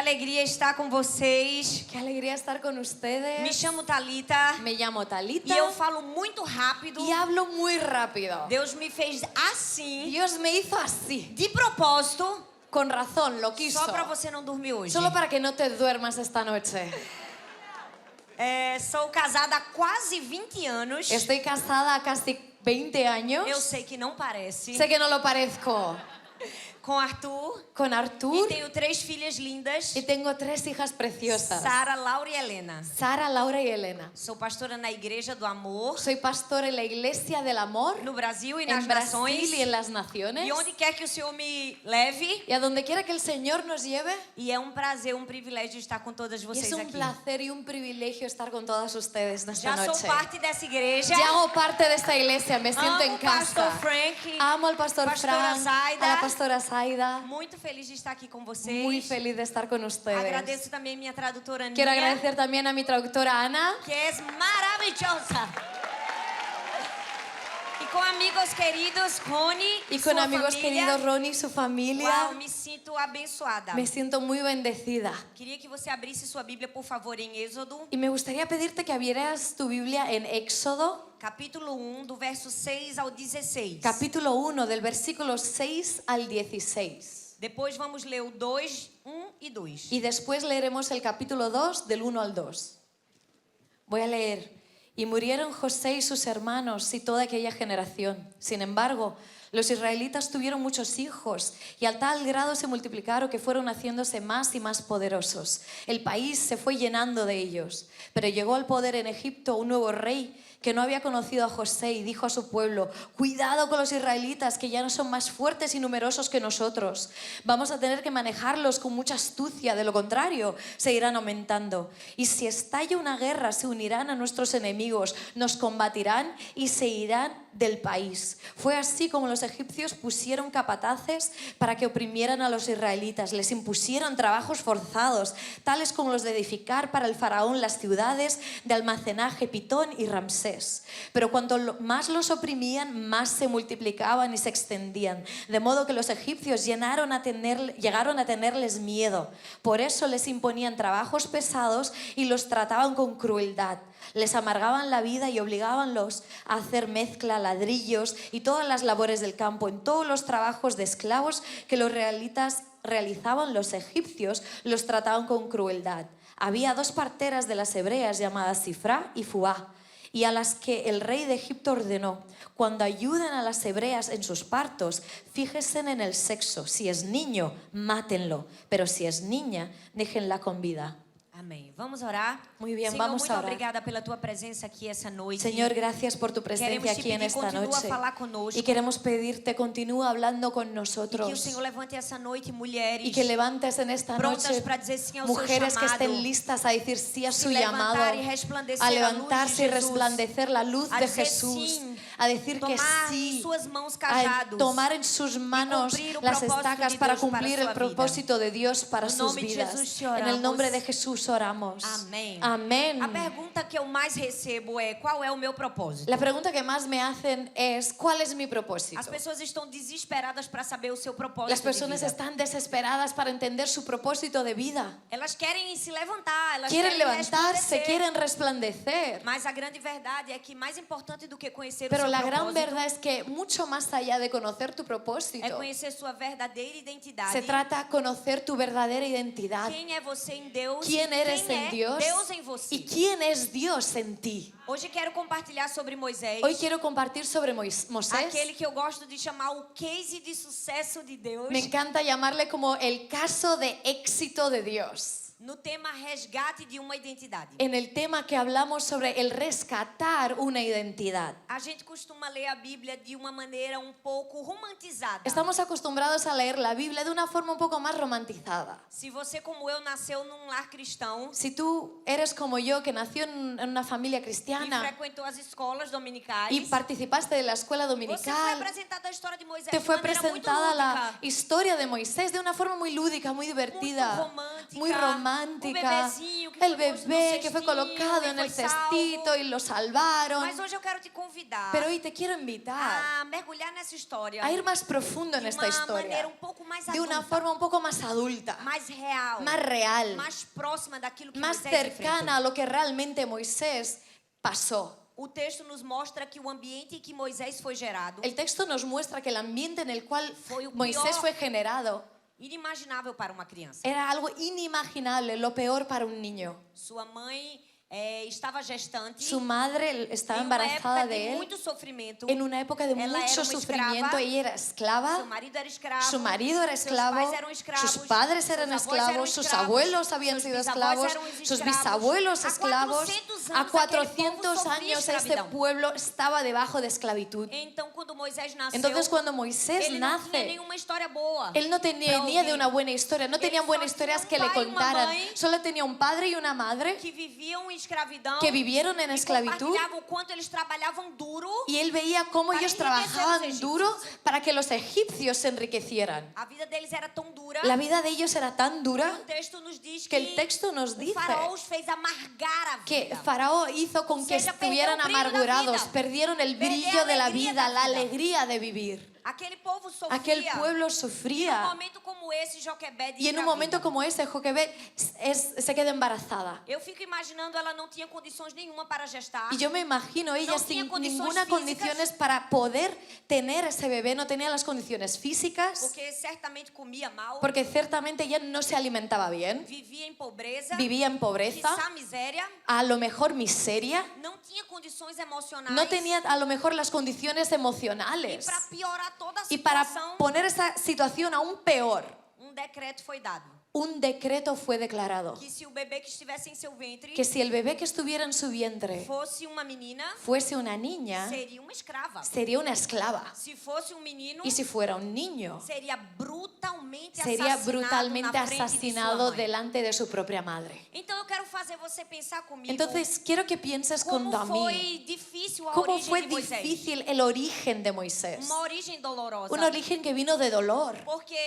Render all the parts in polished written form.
alegria estar com vocês. Qué alegría estar con ustedes. Me chamo Thalita Me llamo Thalita e eu falo muito rápido. y hablo muy rápido. Deus me fez assim, Dios me hizo así, de propósito, con razón, lo quiso. só para você não dormir hoje. Solo para que no te duermas esta noche. Sou casada há quase 20 anos. Estoy casada a casi 20 años. Eu sei que não parece. Sé que no lo parezco. Com Arthur. Con E Artur tenho 3 filhas lindas. y tengo 3 hijas preciosas. Sara, Laura e Helena. Sara, Laura y Elena. Sou pastora na Igreja do Amor, Soy pastor en la Iglesia del Amor no Brasil e nas en Brasil nações. y en las naciones. E onde quer que o Senhor me leve. Y a donde quiera que el Señor nos lleve. E é um prazer, um privilégio estar com todas Y vocês es un aqui. placer y un privilegio estar con todas ustedes esta Já sou noche. parte dessa igreja. Ya hago parte de esta iglesia, me siento Amo en o pastor casa. Frank. Amo al pastor Pastora Frank, Zaida. a la pastora Zaida. Muito feliz de estar aqui com vocês. Muy feliz de estar con ustedes. Agradeço também minha tradutora Aninha, Quiero agradecer también a mi traductora Ana que é maravilhosa. E com amigos queridos, Rony y con sua amigos família. queridos Ronnie y su familia. Uau, me sinto abençoada. Me siento muy bendecida. Queria que você abrisse sua Bíblia, por favor, em Êxodo, Y me gustaría pedirte que abrieras tu Biblia en Éxodo, capítulo 1, do verso 6 ao 16. capítulo 1, del versículo 6 al 16. Depois vamos ler o 2, 1 e 2. Y después leeremos el capítulo 2, del 1 al 2. Voy a leer. Y murieron José y sus hermanos y toda aquella generación. Sin embargo, los israelitas tuvieron muchos hijos y al tal grado se multiplicaron que fueron haciéndose más y más poderosos. El país se fue llenando de ellos. Pero llegó al poder en Egipto un nuevo rey que no había conocido a José y dijo a su pueblo: cuidado con los israelitas, que ya no son más fuertes y numerosos que nosotros. Vamos a tener que manejarlos con mucha astucia, de lo contrario seguirán aumentando. Y si estalla una guerra, se unirán a nuestros enemigos, nos combatirán y se irán del país. Fue así como los egipcios pusieron capataces para que oprimieran a los israelitas, les impusieron trabajos forzados, tales como los de edificar para el faraón las ciudades de almacenaje Pitón y Ramsés. Pero cuanto más los oprimían, más se multiplicaban y se extendían, de modo que los egipcios llegaron a tenerles miedo. Por eso les imponían trabajos pesados y los trataban con crueldad. Les amargaban la vida y obligábanlos a hacer mezcla, ladrillos y todas las labores del campo. En todos los trabajos de esclavos que los israelitas realizaban, los egipcios los trataban con crueldad. Había 2 parteras de las hebreas llamadas Sifra y Fuá, y a las que el rey de Egipto ordenó: cuando ayuden a las hebreas en sus partos, fíjense en el sexo. Si es niño, mátenlo, pero si es niña, déjenla con vida. Amém. Vamos orar? Muy bien, Senhor, vamos muito a orar. obrigada pela tua presença aqui essa noite. Señor, gracias por tu presencia Queremos te aquí en pedir, esta continúa a noche. falar conosco. Y queremos pedirte, continúa hablando con E que o nosotros. Senhor levante essa noite mulheres Y que levantes en esta prontas noche para dizer sim ao seu mujeres que chamado, estén listas a decir sí a se su llamado, levantar e resplandecer a a luz de levantarse y Jesus, resplandecer la luz a de dizer Jesús, sim, a decir que tomar sí, em suas mãos a cajados tomar en sus manos cumplir o las propósito estacas de para Deus para cumplir sua el vida. propósito de Dios para No sus nome de vidas. Jesus te En el oramos. nombre de Jesús oramos. Amém. Amén. A pergunta que eu mais recebo é: qual é o meu propósito? La pregunta que más me hacen es: ¿cuál es mi propósito? As pessoas estão desesperadas para saber o seu propósito Las de personas vida. están desesperadas para entender su propósito de vida. Elas querem se levantar, elas Quieren querem levantarse, resplandecer. quieren resplandecer. Mas a grande verdade é que mais importante do que conhecer Pero o seu la gran propósito verdad es que mucho más allá de conocer tu é propósito, conhecer sua verdadeira identidade. se trata de conocer tu verdadera identidad. Quem é você em Deus? ¿Quién eres Quem en é Dios? Deus em você? ¿Y quién es Dios en ti? Hoje quero compartilhar sobre Moisés. Hoy quiero compartir sobre Moisés. Aquele que eu gosto de chamar o case de sucesso de Deus. Me encanta llamarle como el caso de éxito de Dios. No tema resgate de uma identidade. En el tema que hablamos sobre el rescatar una identidad. A gente costuma ler a Bíblia de uma maneira um pouco romantizada. Estamos acostumbrados a leer la Biblia de una forma un poco más romantizada. Se você, como eu, nasceu num lar cristão Si tú eres como yo, que nació en una familia e cristiana frequentou as escolas dominicais, y participaste de la escuela você foi dominical, apresentada a história de Moisés te de fue maneira muito presentada la lúdica, historia de Moisés de una forma muy lúdica, muy divertida, muito romântica, muy romántica, romántica, bebezinho que el foi posto no bebé que fue cestinho colocado e en el foi salvo. cestito y lo salvaron. Mas hoje eu quero te convidar Pero hoy te quiero invitar a mergulhar nessa história a ir más profundo en de esta uma maneira historia, um pouco mais de una adulta, forma un poco más adulta, mais real, más real, mais próxima daquilo que más Moisés cercana enfrentou. a lo que realmente Moisés pasó. O texto nos mostra que o ambiente em que Moisés foi gerado, El texto nos muestra que el ambiente en el cual Fue o Moisés peor. fue generado inimaginável para uma criança. era algo inimaginable, lo peor para un niño. Sua mãe estava gestante Su madre estaba em uma embarazada época de de él muito sofrimento. en una época de Ela era mucho uma sufrimiento. escrava, Ella era esclava, Seu marido era escravo, su marido era seus esclavo, pais eram escravos, sus padres seus eran avós eram esclavos, sus escravos, abuelos habían seus sido bisavós esclavos, eram sus escravos. bisabuelos Há esclavos. 400 A anos, aquele 400 povo sofria años este escravidão. pueblo estaba debajo de esclavitud. Então, quando Moisés nasceu, Entonces cuando Moisés ele não tinha nace, nenhuma história boa. él no tenía pra ni de ouvir. una buena historia, no Ele tenían só buenas tinha historias que le pai e uma contaran. mãe Solo tenía un padre y una madre que viviam em escravidão, que vivieron en e esclavitud. compartilhavam o quanto eles trabalhavam duro. Y él veía cómo Para ellos enriquecer a los trabajaban egipcios. duro para que los egipcios se enriquecieran. A vida deles era tão dura. La vida de ellos era tan que dura o texto nos diz que el texto nos o dice faraó os fez amargar a que vida. Faraón hizo con que sea, estuvieran perdieron el brillo de la amargurados, vida. perdieron el Perder brillo de la alegría vida, de la la vida. alegría de vivir. Aquele povo sofria. Aquel pueblo E num sufría. momento como esse, Joquebed Y en un momento como ese, Joquebed se queda embarazada. Eu fico imaginando, ela não tinha condições nenhuma para gestar. Y yo me imagino ella No tenía sin condiciones ninguna físicas. condiciones para poder tener ese bebé, no tenía las condiciones físicas, Porque certamente comia mal, porque ciertamente ella no se alimentaba bien, vivia em pobreza, vivía en pobreza, quizá miséria, a lo mejor miseria, não tinha condições emocionais. no tenía a lo mejor las condiciones E emocionales. para piorar toda a Y para situação, poner esa situación aún peor, decreto foi dado. un decreto fue declarado. Que se o bebê que estivesse em seu ventre Que si el bebé que estuviera en su vientre fosse uma menina, fuese una niña, seria uma escrava. sería una esclava. Se fosse um menino, Y si fuera un niño, seria brutalmente sería assassinado brutalmente na frente de sua asesinado mãe. delante de su propia madre. Então eu quero fazer você pensar comigo Entonces quiero que pienses como junto a mí foi difícil a cómo origem fue de Moisés. difícil el origen de Moisés. Uma origem dolorosa. Un origen que vino de dolor. Porque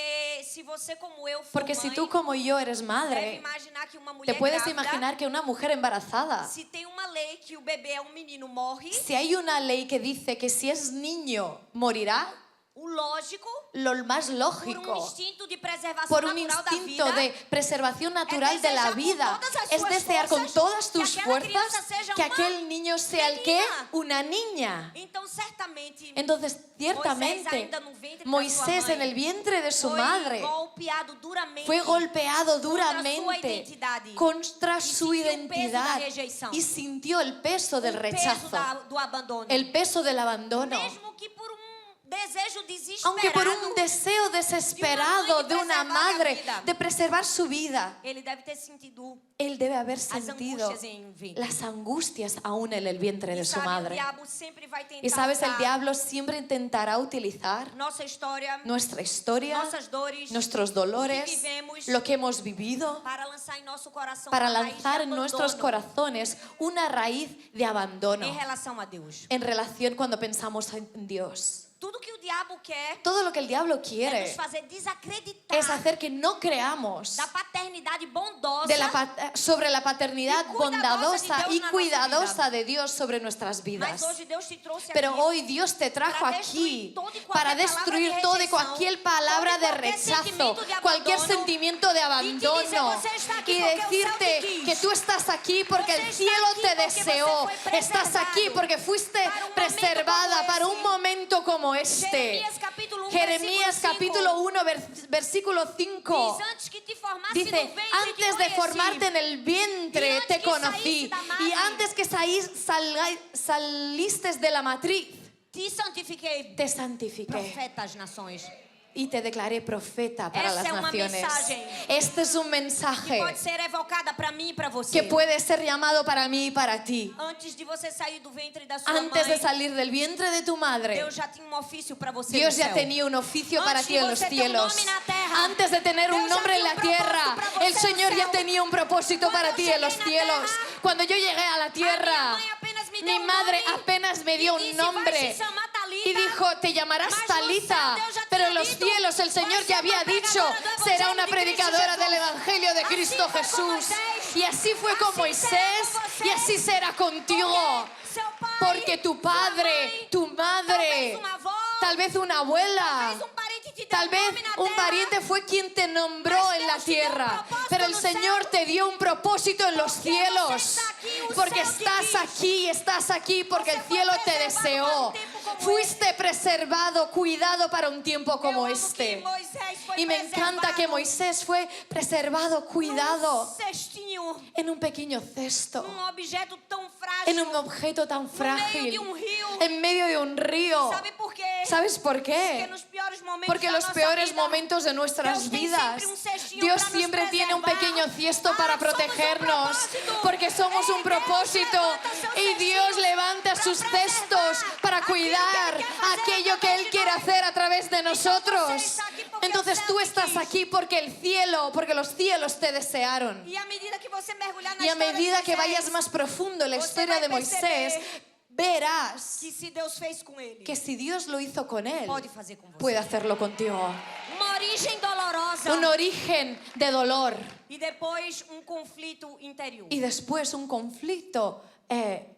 se você como eu for Porque si mãe, tú como yo eres deve madre, imaginar que uma te mulher puedes grávida, imaginar que una mujer embarazada, se tem uma lei que o bebê é um menino morre, si hay una ley que dice que si es niño morirá, o lógico, lo más por um lógico, instinto de preservação por un natural da instinto vida, de preservación natural de la desejar con vida, todas as es suas desear con fuerzas todas que tus aquela criança fuerzas seja que uma aquel niño sea el que menina. una niña. Então certamente Entonces, ciertamente, ainda no ventre da Moisés sua en mãe el vientre de su foi madre golpeado duramente fue golpeado contra sua duramente identidade. contra Y su sintió el peso identidad da rejeição. y sintió el peso del o peso rechazo, do abandono. el peso del abandono. Mesmo que por desejo Aunque por desesperado, un deseo desesperado de una madre de preservar su vida, ele deve ter sentido él debe haber as sentido angústias em ventre. las angustias aún en el vientre de E su sabe, o madre. diabo sempre vai tentar Y sabes, el usar diablo siempre intentará utilizar nossa história, nuestra historia, nossas dores, nuestros dolores, vivemos, lo que hemos vivido, para lançar em nosso coração para uma raiz de lanzar en nuestros abandono corazones una raíz de abandono em relação a Deus. en relación cuando pensamos en Dios. Tudo que o diabo quer Todo lo que el diablo é nos quiere fazer desacreditar es hacer que no creamos da paternidade bondosa de sobre la paternidad y cuidadosa bondadosa de Dios y en cuidadosa nuestra de Dios sobre nuestras Mas vidas. hoje Deus te trouxe Pero aqui hoy Dios te trajo para aquí destruir todo y cualquier para palabra destruir de todo y rejeição, cualquier palabra todo y de cualquier rechazo, sentimiento de cualquier abandono, sentimiento de abandono "Você está aqui y porque o céu decirte te quis. que tú estás aquí porque Você el está cielo aquí te porque você deseó. foi Estás aquí preservado porque fuiste para un momento preservada como para un ese. momento como este. Jeremías capítulo 1, Jeremías capítulo 1, versículo 5. diz, antes que te formasse Dice, no ventre te antes de conheci. formarte en el vientre Y antes te que conocí. saliste da madre. Y antes que saliste de la matriz, Te santifiquei, te santifiqué. profeta às nações. Y te declaré profeta para Esa las es una naciones. mensaje. Este es un Que mensaje pode ser evocada para mim e para você. que puede ser llamado para mí y para ti. Antes de você sair do ventre da sua Antes de mãe, salir del vientre de tu madre, Deus já tinha ofício para você Dios no ya céu. tenía un oficio para Antes ti de en los você ter cielos. nome na terra, Antes de tener un Deus já nombre en tinha la tierra, propósito para el você no Señor ya céu. tenía un propósito Cuando para eu ti en los cheguei na cielos. terra, Cuando yo llegué a la tierra, a minha mãe apenas me mi deu um madre nome apenas me dio e un disse, nombre "Vai se chamar Talita", y dijo, te llamarás mas no Talita, céu Deus já pero tinha en los dito, cielos libros el Señor ya había dicho, será una predicadora del Evangelio de Cristo Jesús. Y así fue con Moisés y así será contigo. Porque tu padre, tu madre, tal vez una abuela, tal vez un pariente fue quien te nombró en la tierra, pero el Señor te dio un propósito en los cielos, porque estás aquí porque el cielo te deseó. Fuiste preservado, cuidado para un tiempo como este. Y me encanta que Moisés fue preservado, cuidado en un pequeño cesto, en un objeto tan frágil, en medio de un río. ¿Sabes por qué? Porque en los peores momentos de nuestras vidas, Dios siempre tiene un pequeño cesto para protegernos, porque somos un propósito y Dios levanta sus cestos para cuidar aquello que Él quiere hacer a través de nosotros. Entonces tú estás aquí porque los cielos te desearon. Y a medida que vayas más profundo en la historia de Moisés, verás que si Dios lo hizo con él, puede hacerlo contigo. Un origen de dolor. Y después un conflicto interior. Y después un conflicto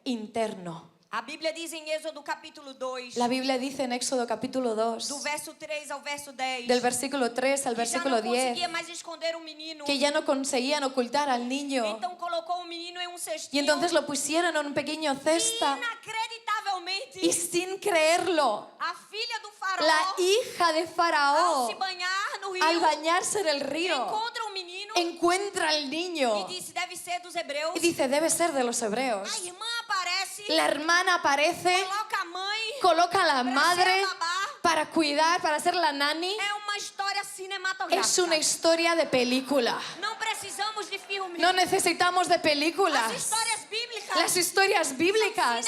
interno. A Bíblia diz em Êxodo capítulo 2, La Biblia dice en Éxodo capítulo 2, do verso 3 ao verso 10, del versículo 3 al que já versículo não 10, conseguia mais esconder o menino. que ya no conseguían ocultar al niño. Então colocou o menino em um Y cestinho. entonces lo pusieron en un pequeño cesta. Inacreditavelmente, Y sin creerlo, a filha do faraó, la hija de ao Faraón, se banhar no rio, al bañarse en el río, encontra um menino encuentra al e niño disse, deve ser dos hebreus. y dice, debe ser de los hebreos. A irmã aparece, La hermana aparece, coloca a mãe, coloca a la para madre ser babá. para cuidar, para ser la nani. É uma história cinematográfica. Es una historia de película. Não precisamos de filme. No necesitamos de películas. As histórias bíblicas Las historias bíblicas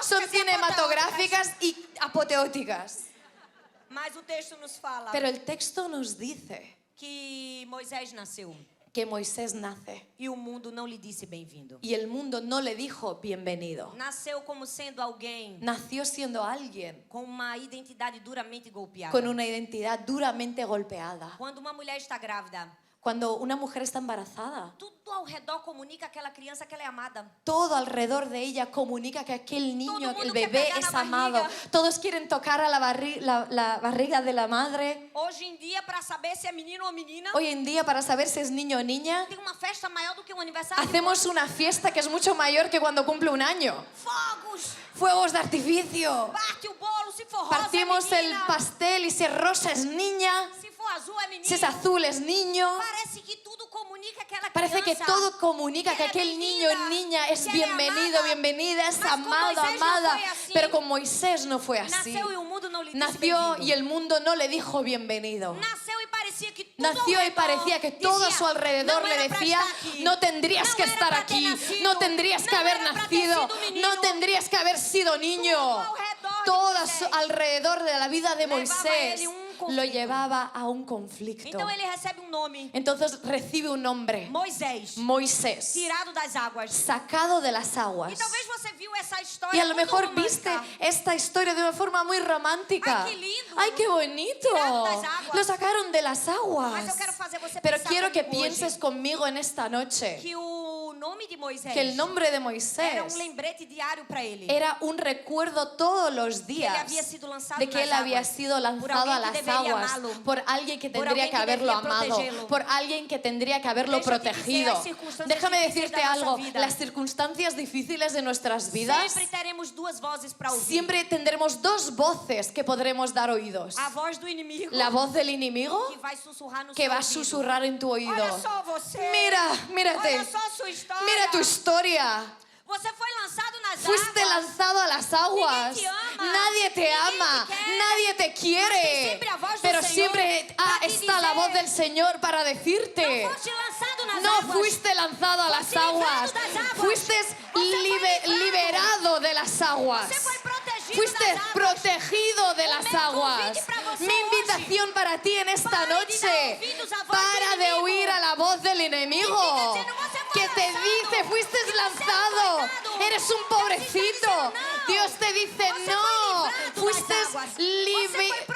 son cinematográficas y apoteóticas. Mas o texto nos fala Pero el texto nos dice que Moisés nasceu que Moisés nace e o mundo não lhe disse bem-vindo. y el mundo no le dijo bienvenido. Nasceu como sendo alguém Nació siendo alguien com uma identidade duramente golpeada. con una identidad duramente golpeada. Quando uma mulher está grávida, Cuando una mujer está embarazada, tudo ao redor comunica àquela criança que ela é amada. todo alrededor de ella comunica que aquel niño, Todo el mundo quer bebé pegar es na amado. barriga. Todos quieren tocar a la barriga de la madre. Hoje em dia, para saber se é menino ou menina, Hoy en día, para saber si es niño o niña, tem uma festa maior do que um aniversário. hacemos una fiesta que es mucho mayor que cuando cumple un año. Fogos, Fuegos de artificio. parte o bolo, se for rosa Partimos é el menina, pastel y si es rosa es niña, se for azul é menino. si es azul es niño. Parece que tudo comunica aquela Parece que criança. todo comunica que aquel niño o niña es bienvenido, bienvenida, es amado, amada. Pero con Moisés no fue así. Nasceu e o mundo não lhe disse Nació bem-vindo. y el mundo no le dijo bienvenido. Nasceu e parecia que tudo Nació ao y parecía que todo a dizia, su alrededor "Não le era pra decía, estar aqui. no tendrías Não que era estar pra ter aquí, nascido. no tendrías que Não haber era pra ter nacido, sido menino. no tendrías que haber sido niño. ao redor de Todo Moisés alrededor de la vida de levava Moisés ele conflito. lo llevaba a un conflicto. Então ele recebe um nome, Entonces recibe un nombre, Moisés, Moisés, tirado das águas. sacado de las aguas. E talvez você viu essa história Y a lo muito mejor romântica. viste esta historia de una forma muy romántica. Ay, qué lindo. ¡Ay, qué bonito! Tirado das aguas. Lo sacaron de las aguas. Mas eu quero fazer você Pero pensar quiero que comigo pienses hoje conmigo en esta noche que o nome de Moisés que el nombre de era Moisés lembrete diário para ele. era un recuerdo todos los Que ele días había sido lanzado de que nas él había águas sido por lanzado alguien a que las debería aguas amarlo, por alguien que por tendría alguien que que haberlo debería amado, protegerlo. por alguien que tendría que haberlo Deixa eu te dizer, protegido. as circunstâncias Déjame difíceis decirte da nossa algo, vida. las circunstancias difíciles de nuestras vidas Sempre teremos duas vozes para ouvir. siempre tendremos dos voces que podremos dar oídos. A voz do inimigo La voz del enemigo que vai sussurrar no que seu va a ouvido. susurrar en tu oído. Olha só você. Mírate, Olha só a sua história. mira tu historia. Você foi lançado nas Fuiste águas. lanzado a las aguas. Ninguém te ama. Nadie te Ninguém ama. te quer. Nadie te Mas quiere. tem sempre a voz do Pero Senhor siempre para te está la dizer, voz del Señor para decirte. Não foste lançado nas No águas. fuiste lanzado a las Foste livrado aguas. das águas. Fuiste Você foi livrado. liberado de las aguas. Você foi protegido Fuiste das águas. protegido de las meu aguas. convite pra você Mi invitación para ti en esta Pare de dar noche. ouvidos à voz do Para de inimigo. oír a la voz del enemigo. Fica dizendo, você foi que te dice, fuiste lanzado, eres un pobrecito. Dios te dice, no, fuiste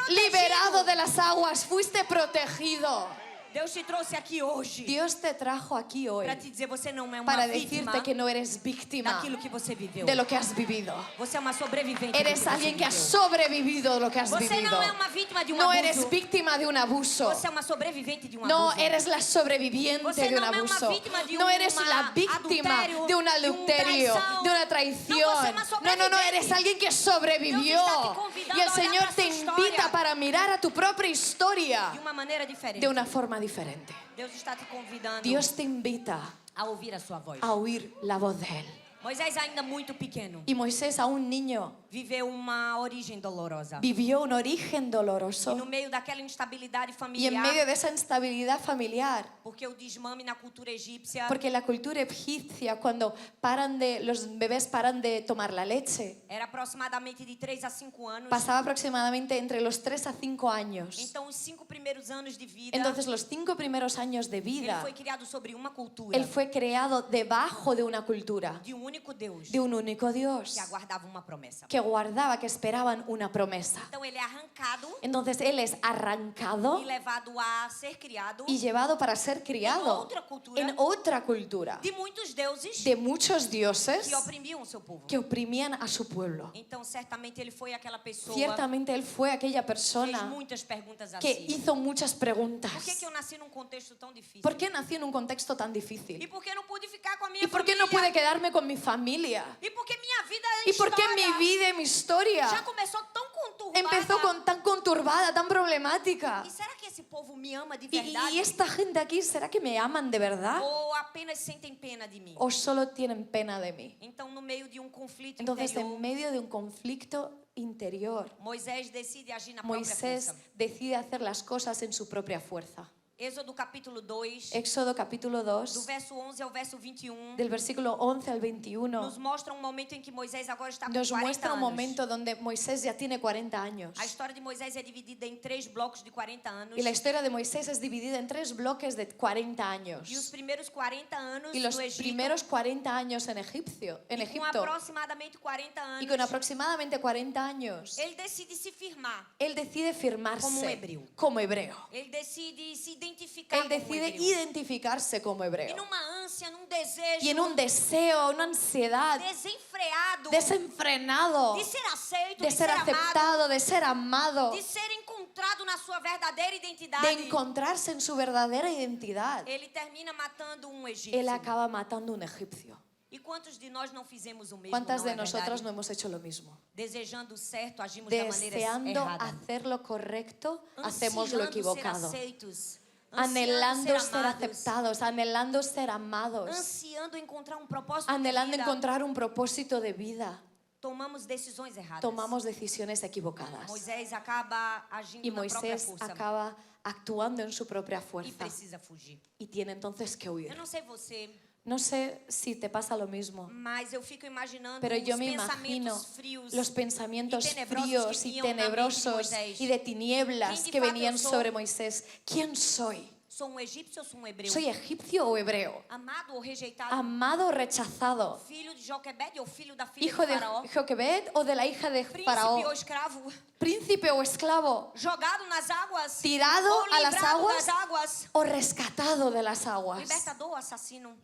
liberado de las aguas, fuiste protegido. Deus te trouxe aqui hoje Dios te trajo aquí hoy para te dizer, você não é uma para vítima decirte que no eres víctima daquilo que você viveu. de lo que has vivido. Você é uma sobrevivente. Eres do que alguien você que ha viveu. sobrevivido de lo que has Você vivido. não é uma vítima de um No abuso. eres víctima de un abuso. Você é uma sobrevivente de um No abuso. eres la sobreviviente Você de un não é uma abuso. vítima de No eres uma la víctima adultério, de un de adulterio, traição. de una Não, traición. você é uma No, sobrevivente. eres alguien que sobrevivió. Deus está te convidando Y el a olhar Señor para te sua invita história. para mirar a tu propia historia De uma maneira diferente. de una forma diferente. Deus está te convidando Dios te invita a ouvir a sua voz. a oír la voz de Él. Moisés, ainda muito pequeno, Y Moisés, aún niño, viveu uma origem dolorosa. vivió un origen E doloroso. no meio daquela instabilidade Y en familiar, medio de esa instabilidad familiar, porque o desmame na cultura egípcia porque la cultura egipcia, cuando los bebés paran de tomar la leche, era aproximadamente de 3 a 5 anos. pasaba aproximadamente entre los 3 a 5 años. Então, os 5 primeiros anos de vida, Entonces, los 5 primeros años de ele vida, foi criado sobre uma cultura él fue creado debajo de una cultura, de único Deus de un único Dios, que aguardava uma promessa. que guardaba, que esperaban una promesa. Então, ele é arrancado Entonces, él es arrancado e levado a ser criado y llevado para ser criado otra cultura. en otra cultura de muitos deuses de muchos dioses que oprimiam o seu povo. que oprimían a su pueblo. Então, certamente, ele foi aquela pessoa Ciertamente él fue aquella que fez persona muitas perguntas a que si. hizo muchas preguntas. Por que eu nasci num contexto tão difícil? ¿Por qué nací en un contexto tan E difícil? por que não pude ficar com a minha ¿Y por qué família? no pude quedarme con mi familia? E por que minha vida ¿Y por qué história mi vida y mi já historia começou tão conturbada? empezó tan conturbada, tan problemática? E será que esse povo me ama de ¿Y, verdade? y esta gente aquí, será que me aman de verdad? Ou apenas sentem pena de mim? ¿O solo tienen pena de mí? Então, no meio de um conflito Entonces, interior, en medio de un conflicto interior, Moisés decide agir na própria Moisés força. decide hacer las cosas en su propia fuerza. Êxodo capítulo 2, Éxodo capítulo do 2, verso 11 ao verso 21, del versículo 11 al 21, nos mostra um momento em que Moisés agora está com nos 40 muestra un anos. momento donde Moisés ya tiene 40 años. A história de Moisés é dividida em 3 blocos de 40 anos. Y la historia de Moisés es dividida en 3 bloques de 40 años. E os primeiros 40 anos Y los no Egito, primeros 40 años en Egipto, e com aproximadamente 40 anos, y con aproximadamente 40 años, ele decide se firmar. él decide firmarse Como hebreo. como hebreo. Ele decide se identificar Él como decide hebreu. identificarse como E hebreo. numa ânsia, num desejo Y en un deseo, una ansiedad desenfreado desenfrenado de ser aceito, de ser amado, aceptado, de ser amado, de ser encontrado na sua verdadeira identidade. de encontrarse en su verdadera identidad, Ele termina matando um egípcio. él acaba matando a un egipcio. E quantos de nós não fizemos o mesmo? ¿Cuántas não de é nosotros verdade? no hemos hecho lo mismo? Desejando o certo, agimos da maneira Deseando errada. hacer lo correcto, hacemos lo Ansiando equivocado. ser aceitos, Anhelando ansiando ser amados, aceptados, anhelando ser amados, ansiando encontrar um propósito anhelando de vida, encontrar un propósito de vida, tomamos decisões erradas. tomamos decisiones equivocadas. Moisés acaba agindo Y na própria Moisés força acaba actuando en su propia e fuerza precisa fugir. y tiene entonces que Eu huir. não sei você, No sé si te pasa lo mismo, mas eu fico imaginando pero yo os me imagino pensamentos frios los pensamientos y tenebrosos fríos que y vinham na mente de tenebrosos Moisés. y de tinieblas ¿Quién de que fato venían eu sou? sobre Moisés. ¿Quién soy? Sou um egípcio ou sou um hebreu? ¿Soy egipcio o hebreo? Amado ou rejeitado? ¿Amado o rechazado? Filho de Joquebed ou filho da filha ¿Hijo de de Faraó? Joquebed o de la hija de Príncipe Faraón? ou escravo? ¿Príncipe o esclavo? Jogado nas águas? ¿Tirado ou a las livrado aguas? das águas? ¿O rescatado de las aguas? Libertador ou assassino?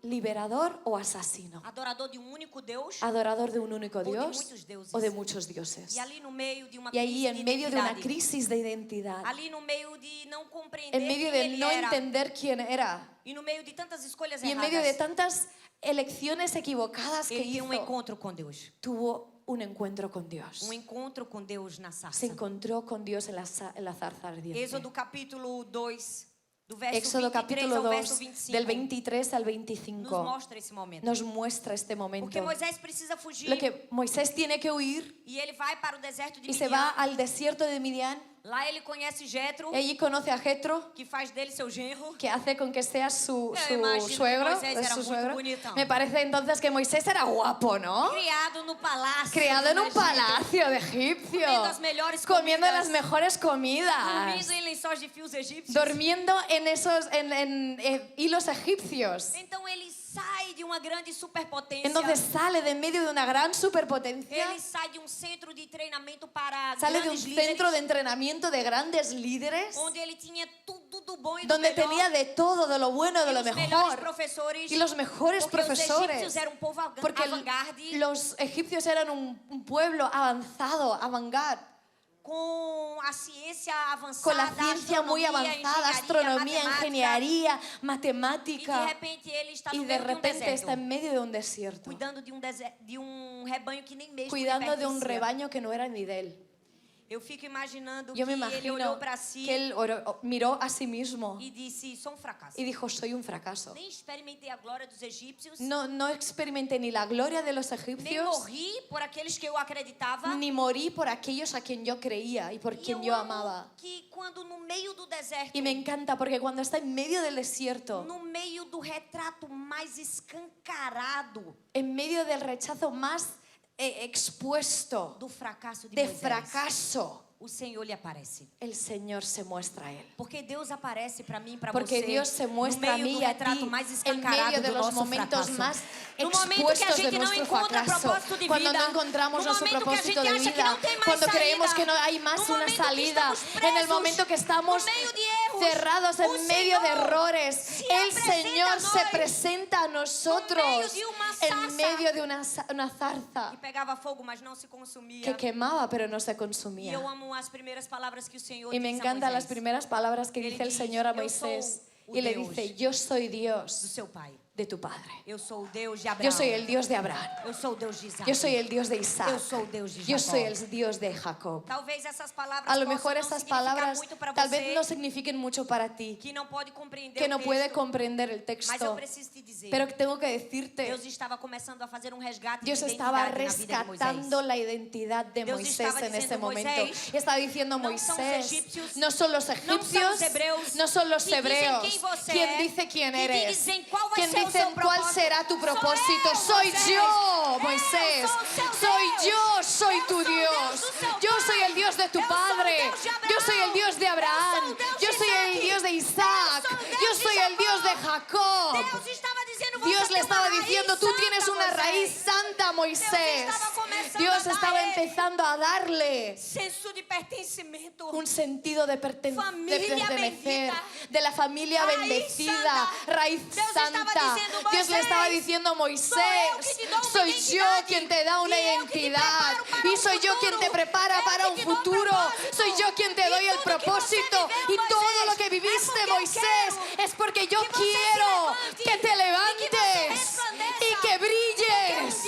¿Liberador o asesino? Adorador de um único Deus? ¿Adorador de un único de Dios muitos deuses. o de muchos dioses? E ali no meio de uma Y ahí, crise en medio de una identidade, crisis de identidad, ali no meio de não compreender en medio quem de ele no era, entender quién era, e no meio de tantas escolhas y en erradas, medio de tantas elecciones equivocadas que ele tem hizo, encontro com Deus. tuvo un encuentro con Dios. Encontro com Deus na sarça. Se encontró con Dios en la zarza ardiente. Êxodo capítulo 2, do verso Éxodo 23 capítulo ao 2, verso 25, del 23 al nos 25, mostra esse momento. nos muestra este momento. Porque Moisés precisa fugir Lo que Moisés tiene que huir e ele vai para o deserto de y se Midian. va al desierto de Midian. Lá ele conhece Jetro, Y allí conoce a Jetro, que faz dele seu genro. que hace con que sea su imagino que suegro. Moisés es era su muy suegro. bonito. Me parece entonces que Moisés era guapo, ¿no? Criado no palácio. Criado en do un Egito, palacio de egipcio, Comiendo las mejores comiendo comidas. las mejores comidas, Dormindo em lençóis de fios egípcios. durmiendo en esos hilos egipcios. Então ele sai de uma grande superpotência. Entonces sale de en medio de una gran superpotencia, Ele sai de um centro de treinamento para sale de un grandes centro de líderes, entrenamiento de grandes líderes, onde ele tinha tudo do bom e do donde melhor. tenía de todo, de lo bueno y de E lo os melhores mejor. professores, Y los mejores porque os profesores. egípcios eram um povo Porque avant-garde, los egipcios eran un pueblo avanzado, avant-garde, com a ciência avançada, con la ciencia muy avanzada, astronomía, matemática, ingeniería, e de matemática. repente ele está Y no de meio de um repente deserto, está en medio de un desierto, cuidando de um rebanho que nem mesmo lhe cuidando de un pertencia. rebaño que no era ni de él. Eu fico imaginando Yo me que ele olhou imagino para si que él miró a sí mismo e disse: sou um fracasso. y dijo, soy un fracaso. Nem experimentei a glória dos egípcios, No experimenté ni la gloria de los nem egipcios, morri por aqueles que eu acreditava. ni morí por aquellos a quien yo creía y por E quien eu yo amo amaba. que quando no meio do deserto, Y me encanta porque cuando está en medio del desierto, no meio do retrato mais escancarado en medio del rechazo más expuesto, do fracasso de de Moisés, fracaso, o Senhor lhe aparece. el Señor se muestra a él. Porque Deus aparece para mim e para Porque você Dios se no muestra a meio mí do y a retrato ti mais en escancarado medio de do los nosso momentos fracasso. más No momento que a expuestos de gente não nuestro encontra fracaso, propósito de cuando vida, no encontramos no nuestro momento que a propósito gente de acha que vida, não tem mais cuando saída, creemos que no hay no más una momento que salida, estamos presos, en el momento que estamos no meio de erros, cerrados o en medio de Senhor errores, se el apresenta a Señor se nós presenta a nosotros de uma en medio de una zarza e pegava fogo, mas não se consumia. que quemaba pero no se E consumía. eu amo as primeiras palavras que o Senhor Y me diz a encantan las Moisés, primeras palabras que Él dice el dice, Señor a "Yo soy Moisés o y le Deus dice, yo soy do Dios seu pai. de tu padre. Eu sou o Deus de Abraão. Yo soy el Dios de Abraham. Eu sou o Deus de Isaac. Yo soy el Dios de Isaac. Eu sou o Deus de Yo Jacó. soy el Dios de Jacob. Talvez essas palavras A lo possam mejor não estas significar palabras muito para tal você, vez no signifiquen mucho para ti, que não pode compreender que o no texto, puede comprender el mas eu texto, preciso te dizer, pero que tengo que decirte, Deus estava começando a fazer resgate Dios de estaba identidade na vida de rescatando Moisés. la identidad de Dios Moisés estaba en ese diciendo, momento. Moisés, Estaba diciendo no son los Moisés, egipcios, no son los no son egipcios, los hebreos, no son los que dicen hebreos, quién você quien é, dice quién que eres, dicen cuál va a quien ser o dicen seu cuál propósito. será tu propósito. Soy Soy Moisés. yo, Eu Moisés, sou o seu soy Deus. yo, soy Eu tu sou o Deus Dios. do seu Yo pai. soy el Dios de tu Eu sou o padre, Deus de Abraão. yo soy el Dios de Eu Abraham, sou o Deus yo de soy el Isaac. Dios de Isaac, Eu sou o Deus yo de soy el Dios de Jacob. Deus estava dizendo, você Dios le tem uma estaba raiz diciendo, tú santa, tienes una Moisés. raíz santa, Moisés. estaba comenzando Dios a dar estaba a él empezando a darle senso de pertencimento. un sentido de Familia pertenecer, bendita. de la familia Raíz bendecida, santa. raíz Dios estaba santa. diciendo, Dios le estaba Moisés, diciendo, Moisés, que te doy una soy yo identidad. quien te da una Y yo que te identidad. preparo para Y un soy yo quien te futuro. prepara Yo para que un te doy un futuro. propósito. Soy yo quien te Y doy el todo que você propósito. viveu, Y todo Moisés, lo que es viviste, porque yo Moisés, quiero es porque yo que você se quiero levante que te y que você levantes resplandeça. y que brilles.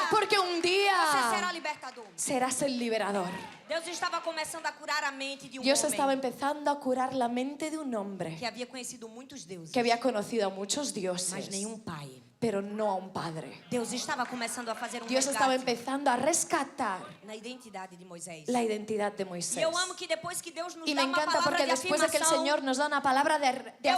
Porque un Você día será libertador. serás el liberador. Deus estava começando a curar a mente de um Dios homem estaba empezando a curar la mente de un hombre que havia conhecido muitos deuses, que había conocido a muchos mas dioses, nenhum pai. pero no a un padre. Deus estava começando a fazer Dios estaba resgate empezando a rescatar na identidade de Moisés. la identidad de E Moisés. eu amo que depois que Deus nos Y dá me uma encanta palavra porque de después de que el afirmação, Señor nos da una palabra de eu amo que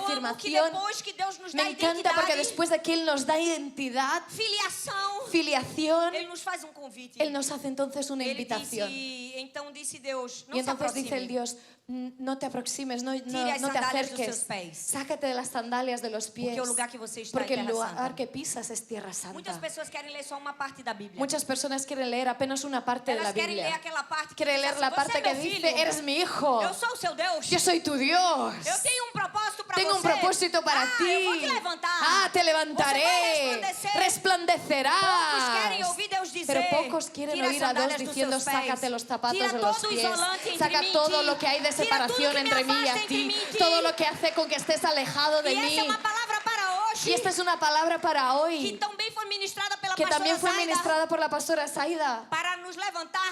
afirmación, depois que Deus nos dá me encanta porque identidade, después de que Él nos da identidad, filiação, filiación, Ele nos faz um convite. Él nos hace entonces una Ele invitación. disse, então disse Deus, não Y se entonces dice aproxime. el Dios, no te aproximes, no as te sandálias dos acerques, seus pés. sácate de las sandalias de los pies, Porque o lugar que você está porque é el terra lugar santa. que pisas es tierra Muitas santa. pessoas querem ler só uma parte da Bíblia. Muchas personas quieren leer apenas una parte de Elas la querem ler Biblia. aquela parte que Quieren diz leer assim, la você parte é que meu dice, filho, eres mi hijo, eu sou o seu Deus, yo soy tu Dios, eu tenho um propósito para tengo você. un propósito para Eu ti. vou te levantar. Ah, te Você vai levantaré, resplandecer. Poucos resplandecerás. querem ouvir Deus dizer, Pero pocos quieren tira oír a as Dios sandálias dos diciendo, seus pés. sácate los zapatos Tira de los todo o pies, isolante entre saca mim e todo ti. lo que hay de Tira separación tudo que me entre mí y afasta a entre ti, mí e ti. todo lo que hace con que estés alejado de E essa mí. é uma palavra para hoje, Y esta es una palabra para que hoy, também foi ministrada pela que pastora también fue Zaida, ministrada por la pastora Saida. para nos levantarmos.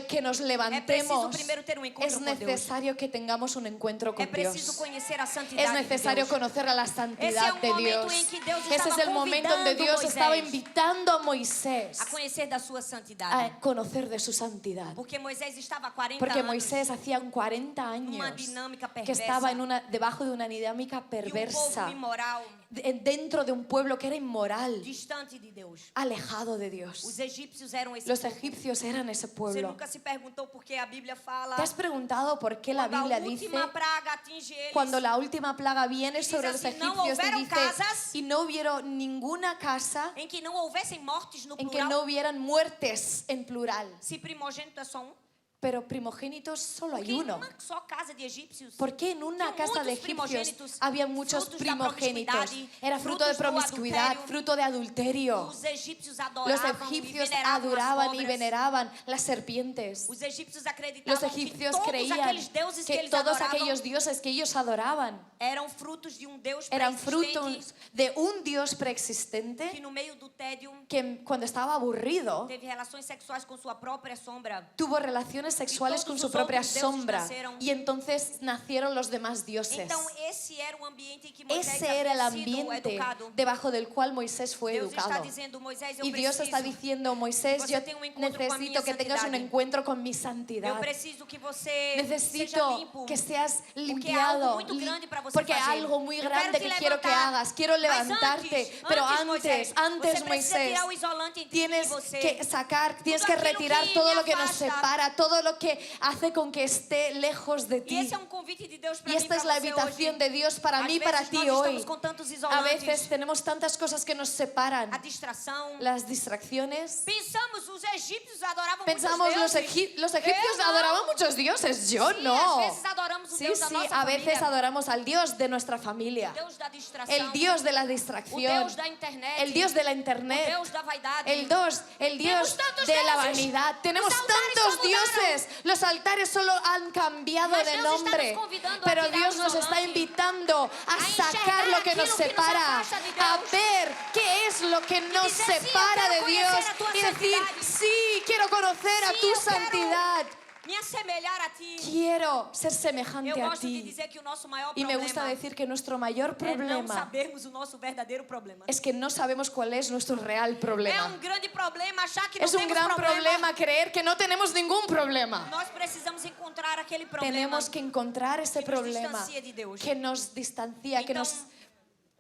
Que nos levantemos, primeiro ter um encontro es com Deus. necesario que tengamos un encuentro É con preciso Dios. conhecer a santidade Es necesario de Deus. conocer a la Ese santidad es un de momento Dios. en que Dios Ese es estaba el momento donde convidando Dios a estaba Moisés invitando a Moisés a conhecer da sua santidade. a conocer de su santidad. Porque Moisés estava há 40 Porque anos Moisés hacían 40 numa años dinâmica que perversa estaba debajo de una dinámica e um povo perversa imoral. dentro de un pueblo que era inmoral, distante de Deus. alejado de Dios. Os egípcios eram esse Los povo. egipcios eran ese Você pueblo. nunca se perguntou por que a Bíblia fala ¿Te has preguntado por qué la quando Biblia a dice, última praga atinge eles? cuando la última plaga viene dice sobre los así, no egipcios, y hubieron dice, casas, y no hubieron ninguna casa Em que não houvessem mortes no en que plural? no hubieran muertes en plural? Se primogênito é só um? Pero primogénitos solo Porque hay em uno. uma só casa de egípcios ¿Por qué en una tinham casa de muitos egipcios primogênitos, había muchos frutos da primogénitos? promiscuidade, Era fruto de frutos do promiscuidad, adultério. fruto de adulterio. Os egípcios Los adoravam e egipcios veneravam adoraban as y cobras. veneraban las serpientes. Os egípcios Los acreditavam egipcios que todos creían aqueles deuses que que eles todos adoravam aquellos dioses que ellos adoraban eram frutos de um Deus eran preexistente frutos de un Dios que preexistente no meio do tédio que cuando estaba aburrido teve relações sexuais com sua própria sombra. tuvo relaciones sexuales con su propia sombra y entonces nacieron los demás dioses. Então esse era o ambiente em que Moisés Ese era el havia sido ambiente educado. debajo del cual Moisés fue Deus está educado. dizendo, Moisés, eu Y Dios está preciso. diciendo, Moisés, Você yo tenha um encontro com a minha necesito que tengas un santidade. encuentro con mi Eu santidad. preciso que você seja Necesito limpo. que seas Porque é algo limpiado, muito grande para você porque hay fazer. algo muy Eu grande quero te que quiero que levantar. hagas. Quiero Mas levantarte, pero Moisés, antes você precisa Moisés, tirar o isolante entre tienes mim e você. que sacar, tienes Tudo que aquilo retirar que todo me lo que nos afasta. separa, todo lo que hace con que esté lejos de E ti. esse é um convite de Deus para Y mim, esta para es la você invitación hoje. de Dios para Às mí y para vezes ti nós hoy. estamos com tantos A isolantes. veces tenemos tantas cosas que nos separan. A distração. Las distracciones. Pensamos, os egípcios adoravam Pensamos, muitos deuses. los egipcios Eu não. adoraban muchos dioses, yo Sim, no. às vezes adoramos o Sí, Deus da sí, nossa a veces família. adoramos al Dios de nuestra familia. O Deus da distração. El Dios de la O distracción. Deus da internet. El Dios de la O internet. Deus da vaidade. El Dios Tenemos tantos de la dioses. vanidad. Tenemos Los altares tantos solo mudaron. dioses. Los altares solo han cambiado Mas de Deus está nombre. nos convidando a Pero tirar Dios o nos está isolante. invitando a enxergar sacar lo que nos aquilo que nos separa. afasta de A Deus. ver qué es lo que nos dizer, "Sí, eu separa quero de conhecer Dios". a tua Y decir, santidade. sí, quiero conocer a Sí, tu eu quero santidad. Me assemelhar a ti. Quiero ser semejante Eu a gosto de ti. dizer que o nosso maior Y me problema gusta decir que nuestro mayor é não problema sabermos o nosso verdadeiro problema. es que no sabemos cuál es nuestro real É problema. grande problema achar que não Es un temos gran problema. problema creer que no tenemos ningún problema. Nós precisamos encontrar aquele problema. Tenemos que encontrar ese que nos problema distancia de Deus. que nos distancia, que Então- nos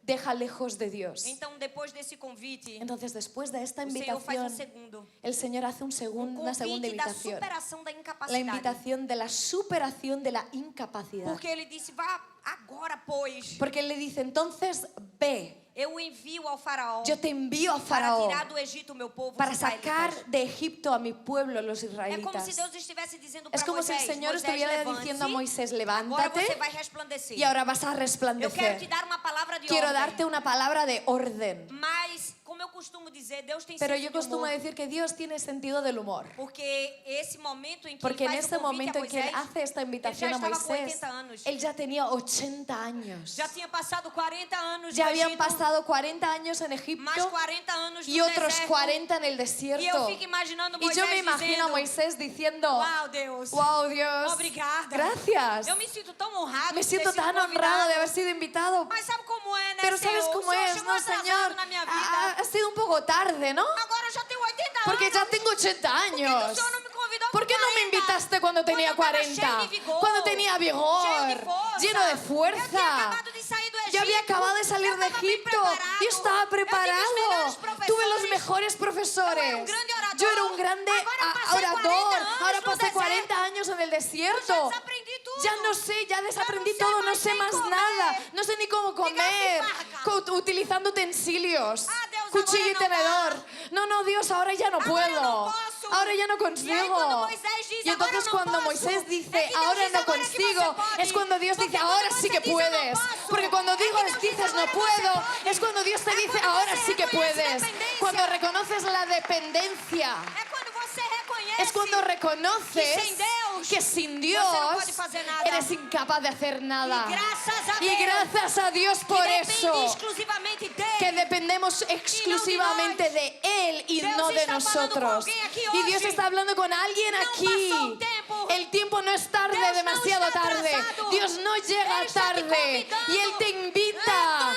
deja lejos de Dios. Então, depois desse convite, Entonces, después de esta o Senhor faz invitación, segundo. el Señor hace una segunda Convite da invitación. superação da La incapacidade. invitación de la superación de la incapacidad. Porque ele disse, vá agora, pois. Porque Él le dice, entonces ve, Eu envio ao faraó yo te envío a para Faraón tirar do Egito o meu povo, para os sacar israelitas. de Egipto a mi pueblo, los É como israelitas. se Deus estivesse dizendo Es para como si el Moisés, Señor Moisés, estuviera levante-se, diciendo a Moisés, agora levántate você vai resplandecer. y ahora vas a Eu quero te resplandecer. dar uma palavra de Quiero ordem. darte una palabra de orden. Mas, como eu costumo dizer, Deus tem Pero senso yo de costumo humor. decir que Dios tiene sentido del humor. Porque esse momento em que Porque en ele faz ese o convite momento a en que Él Moisés, hace esta ele já invitación a estava com Moisés, 80 anos. Él ya tenía 80 años. Já tinha passado 40 anos Ya no habían Egito, pasado 40 años en mais Egipto 40 anos y no otros deserto. 40 en el E eu desierto. fico imaginando Y Moisés yo me imagino a dizendo, Moisés diciendo, Uau, Deus, wow, Dios, obrigada. gracias. Eu me sinto tão honrado Me de ter siento sido tan honrado convidado. de haber sido invitado. Mas sabe como é, né, Pero ¿sabes Senhor? cómo O Senhor es, chegou no, atrasado Señor? na minha vida. Ha sido un poco tarde, ¿no? Agora eu já tenho 80 Porque anos. ya tengo 80 Por que que o años. Senhor não me convidou ¿Por qué no me 40? invitaste cuando tenía Quando eu tava 40? cheio de vigor, Cuando tenía vigor, cheio de força. lleno de Eu tinha fuerza. acabado de sair do Egito. Yo había acabado de salir Eu de tava bem Egipto. preparado. Yo estaba Eu tive os preparado. melhores professores. Tuve los mejores profesores. Eu era um grande orador. Yo era un grande Agora passei orador. 40 anos Ahora no pasé deserto. 40 años en el Eu já desierto. desaprendi tudo. Ya no sé, ya desaprendí sei todo, no mais sé nem más comer. nada. No sé ni cómo comer. garfo e Utilizando utensilios. Ah, Deus, Cuchillo y agora não tenedor. No, no, Dios, ahora ya no Agora puedo. não posso. Ahora ya no E aí, quando consigo. Moisés diz, Y entonces agora não cuando posso, Moisés dice, é que Deus ahora diz, no agora que consigo, você pode. es cuando Dios Porque dice, quando ahora você sí que diz, eu não puedes. posso, Porque cuando é que digo, Deus diz, dices, no agora você puedo, pode. es cuando Dios te É dice, quando ahora você sí que reconhece puedes. dependência. Cuando reconoces la dependencia. É quando você reconhece Es cuando reconoces que sin Deus, que sin você Dios não pode fazer nada. eres incapaz de hacer nada. E graças a Y Deus, gracias a Dios que por depende eso, exclusivamente dele. que dependemos exclusivamente de Él y Deus no de está falando com nosotros. alguém aqui Y Dios hoje. está hablando con alguien Não aquí. passou o tempo. El tiempo no es tarde, Deus não demasiado está tarde. atrasado. Dios no llega Ele está te tarde. convidando. Y Él te invita a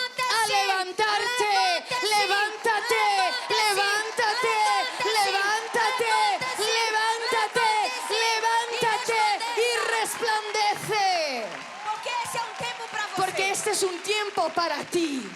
Levanta-se. levantarte. Levanta-se. Levántate, levántate, levántate, levántate y resplandece. Porque esse é um tempo para você. Porque este es un tiempo para ti.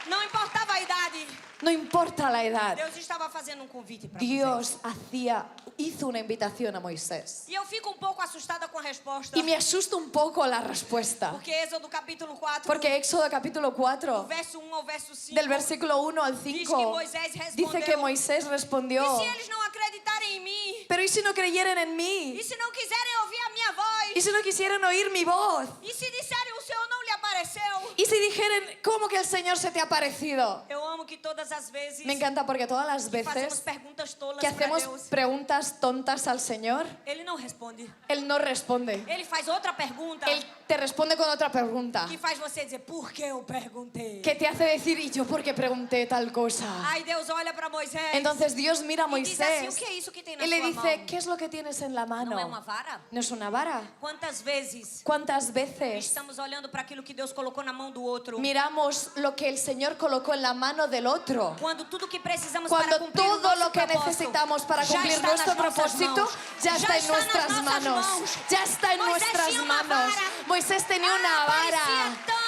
Não importava a idade. No importa la edad. Deus estava fazendo um convite para Moisés. Dios hizo una invitación a Moisés. E eu fico um pouco assustada com a resposta. Y me asusta un poco la respuesta. Porque Êxodo capítulo 4, Porque Éxodo capítulo do 4, verso 1 ao verso 5, del versículo 1 al diz que 5, Moisés respondeu, dice que Moisés respondió, e se eles não acreditarem em mim? pero ¿y si no creyeran en mí? E se não quiserem ouvir a minha voz? ¿Y si no quisieran oír mi voz? E se disserem o Senhor não lhe apareceu? ¿Y si dijeran, ¿cómo que el Señor se te ha parecido? Eu amo que todas as vezes Me encanta porque todas las fazemos veces perguntas tolas que para hacemos Deus, preguntas tontas al Señor, Ele não responde. Él no responde. Ele faz outra pergunta Él te responde con otra pregunta que faz você dizer, por que eu perguntei? que te hace decir, ¿y yo por qué pregunté tal cosa? Aí Deus olha para Moisés Entonces Dios mira a e diz assim, o Moisés que é isso que tem na y le sua dice, mão? ¿qué es lo que tienes en la Não é uma mano? vara? ¿No es una vara? Quantas vezes ¿Cuántas veces estamos olhando para aquilo que Deus colocou na mão do outro? miramos lo que el Señor colocó en la mano del otro? Quando tudo que precisamos Cuando para cumprir o todo nosso lo que propósito necesitamos para já cumplir está nuestro nas nossas propósito mãos. ya está en nas nuestras nossas manos. mãos. Ya está en Moisés nuestras tinha uma manos. vara. Moisés tenía una vara. parecia tão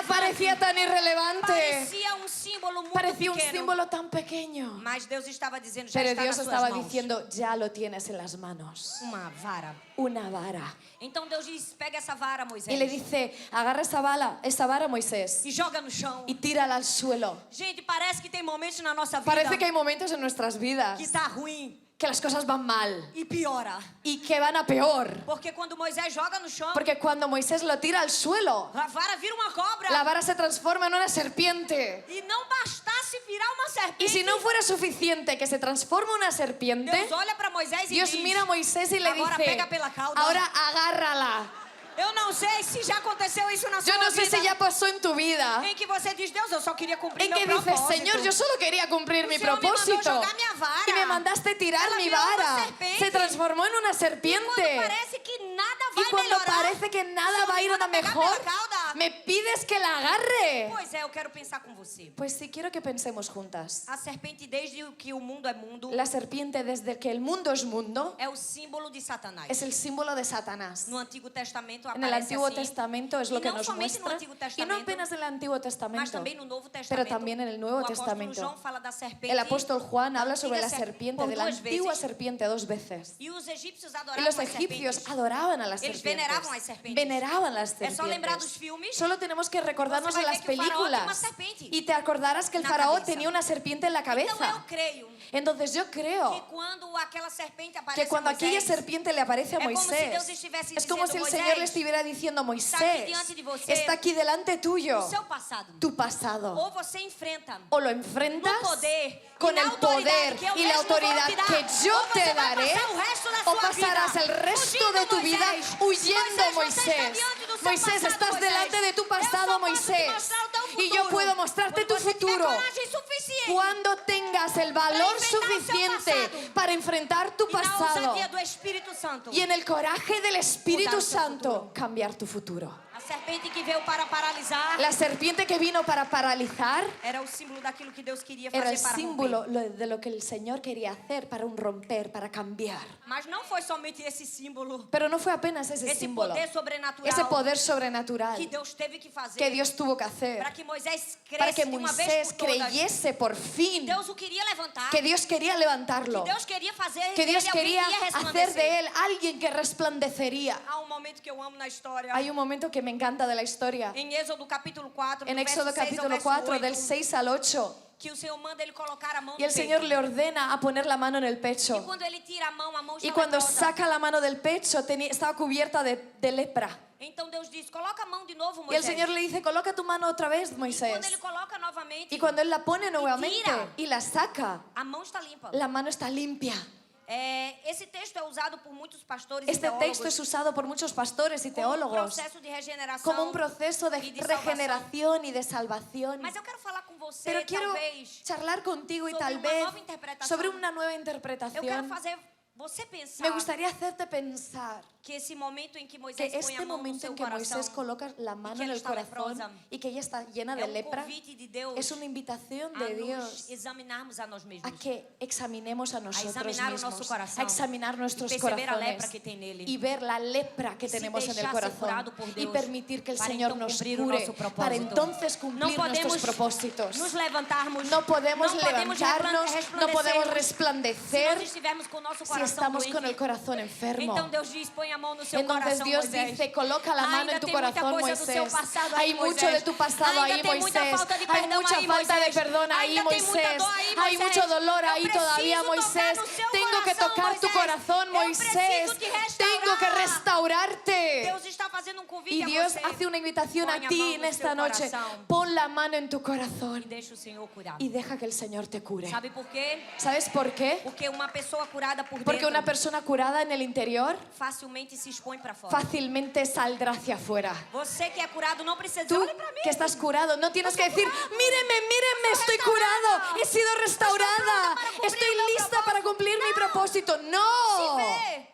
Parecía tan irrelevante. Parecia um símbolo muito Parecía un pequeno. símbolo tan pequeño. Mas Deus estava dizendo, já Pero está Dios nas suas estaba mãos. diciendo, ya lo tienes en las manos. Uma vara. Una vara. Então Deus diz, pega essa vara, Moisés, Y le dice, agarra esa vara, Moisés, e joga no chão. y tírala al suelo. Gente, parece que tem momentos na nossa vida Parece que hay momentos en nuestras vidas que tá ruim que las cosas van mal e piora. y que van a peor. Porque quando Moisés joga no chão, Porque cuando Moisés lo tira al suelo, a vara vira uma cobra. la vara se transforma en una serpiente. E não bastasse virar uma serpente, Y si no fuera suficiente que se transforme en una serpiente, Deus olha para Moisés e Dios diz, mira a Moisés y le agora dice, pega pela cauda. ahora agárrala. Eu não sei se já aconteceu isso na sua Yo no sé vida. si ya pasó en tu vida, Em que você diz, Deus, eu só queria cumprir en meu que dices, propósito. Señor, yo solo quería cumplir mi Señor me mandó propósito jogar minha vara. y me mandaste tirar Ela mi virou uma vara. serpente. Se transformó en una E serpiente. quando parece que nada Y vai cuando melhorar, parece que nada Senhor va a me ir a manda pegar mejor, pela cauda. me pides que la agarre. Pois é, eu quero pensar com você. Pues sí, quiero que pensemos juntas. A serpente, desde que o mundo é mundo, La serpiente, desde que el mundo es mundo, é o símbolo de Satanás. es el símbolo de Satanás. No Antigo Testamento En el aparece Antiguo assim, Testamento es e lo que não nos somente no muestra. Antigo Y Testamento, no apenas en el Antiguo mas Testamento, também no Novo Testamento. pero también en el Nuevo o apóstolo Testamento. João fala da serpente. El apóstol Juan habla sobre la antiga serpiente, por de la duas antigua vezes. serpiente 2 veces. E os egípcios Y adoravam los as egipcios serpentes. adoraban a las Eles serpientes. veneravam as serpentes. Veneraban las É só lembrar dos serpientes. filmes. Solo tenemos que recordarnos Você de vai las ver que o faraó tinha uma películas. serpente Y te acordarás que el na faraón cabeça. tenía una serpiente en la Então eu cabeza. creio Entonces yo que creo quando aquela serpente aparece que cuando a Moisés, aquella serpiente le aparece a é como se Deus Moisés, estivesse es como dizendo, si el Moisés, Señor le estuviera diciendo, Moisés, diante de você está aquí delante tuyo, o seu passado. tu pasado. Ou você enfrenta O lo enfrentas no poder, con y la el autoridad poder que eu y la mesmo vou autoridad te dar, que yo ou você te vai daré, passar o resto da o sua pasarás vida el resto fugindo, de tu vida Moisés. huyendo, Moisés, você está Moisés. diante do seu Moisés, passado, estás Moisés. delante de tu Eu pasado, só posso te Moisés. mostrar o teu Y yo futuro. puedo mostrarte tu Quando você tiver futuro. coragem suficiente Cuando tengas el valor enfrentar o seu suficiente passado. para enfrentar tu e na pasado ousadia do Espírito Santo. y en el coraje del Espíritu Mudar tu Santo futuro. cambiar tu futuro. A serpente que veio para paralisar La serpiente que vino para paralizar era o símbolo daquilo que Deus queria era fazer el para símbolo romper. de lo que el Señor quería hacer para un romper, para cambiar. Mas não foi somente esse símbolo, Pero no fue apenas ese esse símbolo, poder sobrenatural ese poder sobrenatural que Deus teve que fazer que Dios tuvo que hacer para que Moisés para que cresce de uma vez Moisés por todas. creyese por fin Deus o queria levantar, que Dios quería levantarlo, que Deus queria fazer que Dios dele alguém quería que ia hacer resplandecer. de él alguien que resplandecería. Há um momento que eu amo na história. Hay un momento que me encanta de la historia. Em Êxodo capítulo 4, En do verso Éxodo 6 ao capítulo verso 4, 8, del 6 al 8, que o Senhor manda ele colocar a mão y el no Señor peito. le ordena a poner la mano en el E pecho. quando ele tira a mão Y está cuando leprosa. saca la mano del pecho, estaba cubierta de lepra. Então Deus diz, coloca a mão de novo, Y el Moisés. Señor le dice, coloca tu mano otra vez, E quando Moisés. ele coloca novamente, Y cuando él la pone nuevamente tira. y la saca, a mão está limpa. la mano está limpia. Esse texto é usado por muitos pastores e Este teólogos texto es usado por muchos pastores y como teólogos processo de regeneração. como un proceso de y de salvación. regeneración y de salvación. Mas eu quero falar com você, Pero quiero talvez, charlar contigo y sobre tal una vez nueva interpretación. sobre una nueva eu quero interpretación. fazer você pensar Me gustaría hacerte pensar que esse momento em que que Moisés põe a este mão no momento seu en que coração Moisés coloca la mano que en ela el está corazón leprosa, y que ella está llena é de lepra, convite de Deus es una invitación a de nos Dios examinarmos a nós a mesmos, que examinemos a nosotros examinar o nosso mismos, coração a examinar nuestros e perceber a lepra corazones que tem nele. y ver la lepra que Y si tenemos en el dejarse corazón curado por y Deus, permitir que el para Señor então nos cumprir o cure, nosso propósito. para entonces Não cumplir podemos nuestros propósitos. nos levantarmos, No podemos não podemos levantarnos, no podemos resplandecer se resplandecer nós estivermos com o nosso si coração estamos doente. con el corazón enfermo. Então Deus diz, põe a mão no seu Entonces coração, Dios Moisés. dice, coloca la mano Ainda en tu tem muita corazón, coisa do seu Moisés. passado Hay aí, mucho de tu pasado Ainda ahí, tem muita Moisés. falta de Hay perdão mucha aí, falta de Moisés. perdón ahí, Ainda tem muita Moisés. dor aí, Hay Moisés. mucho dolor Eu ahí todavía, preciso Moisés. tocar no seu Tengo que coração, tocar tu Moisés. corazón, Eu Moisés. preciso te restaurar. Tengo que restaurarte. Deus está fazendo convite Y a Dios você. hace una invitación Põe a a ti mão en no esta seu noche. coração. Pon la mano en tu E corazón deixa o Senhor curar. y deja que el Señor te cure. Sabe por quê? ¿Sabes por qué? Porque uma pessoa curada por Porque dentro una persona curada en el interior facilmente se expõe para fora. fácilmente saldrá hacia afuera. Você que é curado não precisa dizer, Tú olhe para mim. que estás curado, no tienes que decir, míreme, míreme, estoy curado, he sido restaurada, estoy lista para cumplir mi propósito. Se No, vê.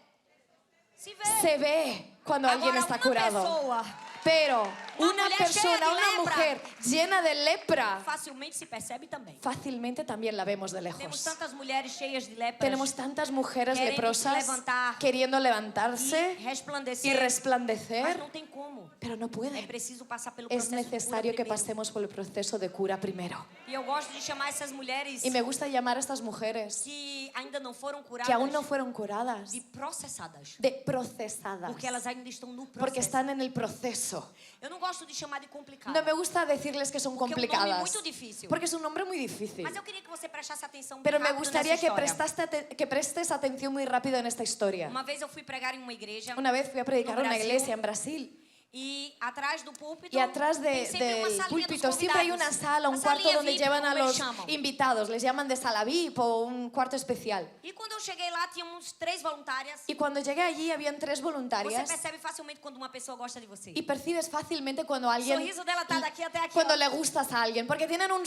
Se vê. se ve cuando alguien Agora, está uma curado. pessoa Pero Una una mujer llena persona, de una lepra. mujer llena de lepra, facilmente se percebe também. fácilmente también la vemos de Temos lejos. tantas mulheres cheias de lepras Tenemos tantas mujeres Querendo leprosas se levantar queriendo e levantarse resplandecer, y mas resplandecer, não tem como. pero no É pueden. preciso passar pelo Es processo de cura necesario que primeiro. pasemos por el proceso de cura primero. E eu gosto de chamar essas mulheres Y me gusta llamar a estas mujeres que ainda não foram curadas que aún no fueron curadas, de processadas, de procesadas, porque elas ainda estão no porque processo. están en el proceso. Eu não gosto de chamar de complicado, No me gusta decirles que son porque é um nome complicadas, muito difícil. porque es un nombre muy difícil. Mas eu queria que você prestasse atenção Pero bem me rápido gustaría nessa que, história. que prestes atención muy rápido en esta historia. Uma vez eu fui pregar em uma igreja Una vez fui a predicar no a una Brasil, iglesia en Brasil e atrás do púlpito y atrás tem sempre uma del salinha púlpito dos siempre hay una convidados. sala, un A cuarto salinha donde VIP, llevan a como eles los chamam. invitados, les llaman de sala VIP o un cuarto especial. E quando eu cheguei lá, tinha uns 3 voluntárias. Y cuando llegué allí habían 3 Você voluntarias percebe facilmente quando uma pessoa gosta de você. y percibes fácilmente cuando O alguien sorriso dela tá daqui até aqui. cuando ó. le gustas a alguien, porque tienen una